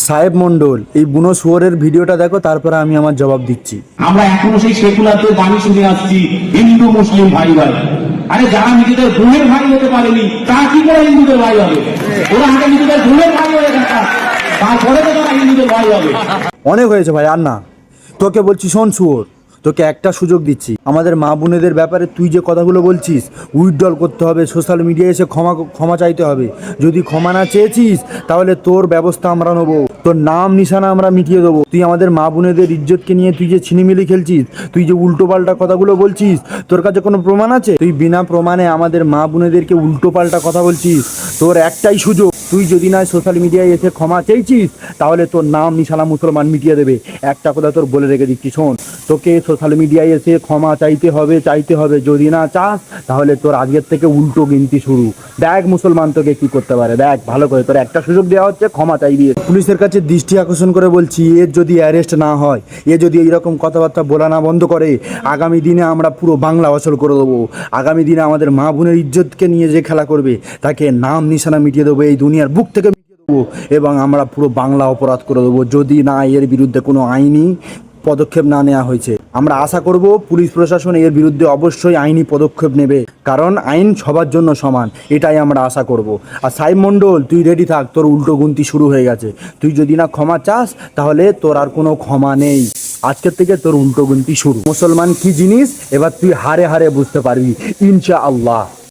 সাহেব মন্ডল, এই বুনো শুয়োরের ভিডিওটা দেখো, তারপরে আমি আমার জবাব দিচ্ছি। আমরা এখনো সেই সেকুলারদের বাণী শুনে আসছি, হিন্দু মুসলিম ভাই ভাই। আরে যারা নিজেদের বোনের ভাই হতে পারেনি, তা কি করে হিন্দুদের ভাই হবে? ওরা আগে নিজেদের বোনের ভাই হয়ে থাকা, তারপরে তো তারা হিন্দুদের ভাই হবে। অনেক হয়েছে ভাই, আর না। তোকে বলছি শোন শুয়োর, তোকে একটা সুযোগ দিচ্ছি। আমাদের মা বোনেদের ব্যাপারে তুই যে কথাগুলো বলছিস, উইথড্রল করতে হবে, সোশ্যাল মিডিয়ায় এসে ক্ষমা চাইতে হবে। যদি ক্ষমা না চেয়েছিস তাহলে তোর ব্যবস্থা আমরা নেবো, তোর নাম নিশানা আমরা মিটিয়ে দেবো। তুই আমাদের মা বোনেদের ইজ্জতকে নিয়ে তুই যে ছিনিমিলি খেলছিস, তুই যে উল্টো পাল্টা কথাগুলো বলছিস, তোর কাছে কোনো প্রমাণ আছে? তুই বিনা প্রমাণে আমাদের মা বোনেদেরকে উল্টো পাল্টা কথা বলছিস। তোর একটাই সুযোগ, তুই যদি না সোশ্যাল মিডিয়ায় এসে ক্ষমা চেয়েছিস তাহলে তোর নাম নিশানা মুসলমান মিটিয়ে দেবে। একটা কথা তোর বলে রেখে দিচ্ছি, শোন, তোকে সোশ্যাল মিডিয়ায় এসে ক্ষমা চাইতে হবে। যদি না চাস তাহলে তোর আজকের থেকে উল্টো গিনতি শুরু। দেখ মুসলমান তোকে কি করতে পারে, দেখ ভালো করে। তোর একটা সুযোগ দেওয়া হচ্ছে, ক্ষমা চাইবি। পুলিশের কাছে দৃষ্টি আকর্ষণ করে বলছি, এর যদি অ্যারেস্ট না হয়, এ যদি এইরকম কথাবার্তা বলা না বন্ধ করে, আগামী দিনে আমরা পুরো বাংলা অচল করে দেবো। আগামী দিনে আমাদের মা বোনের ইজ্জতকে নিয়ে যে খেলা করবে, তাকে নাম নিশানা মিটিয়ে দেবো, এই দুনিয়ার বুক থেকে মিটিয়ে দেবো, এবং আমরা পুরো বাংলা অপরাধ করে দেবো যদি না এর বিরুদ্ধে কোনো আইনি পদক্ষেপ না নেওয়া হয়েছে। আমরা আশা করব পুলিশ প্রশাসন এর বিরুদ্ধে অবশ্যই আইনি পদক্ষেপ নেবে, কারণ আইন সবার জন্য সমান, এটাই আমরা আশা করব। আর সাহেব মন্ডল, তুই রেডি থাক, তোর উল্টো গুনতি শুরু হয়ে গেছে। তুই যদি না ক্ষমা চাস তাহলে তোর আর কোনো ক্ষমা নেই। আজকের থেকে তোর উল্টো গুনতি শুরু। মুসলমান কি জিনিস এবার তুই হারে হারে বুঝতে পারবি ইনশাআল্লাহ।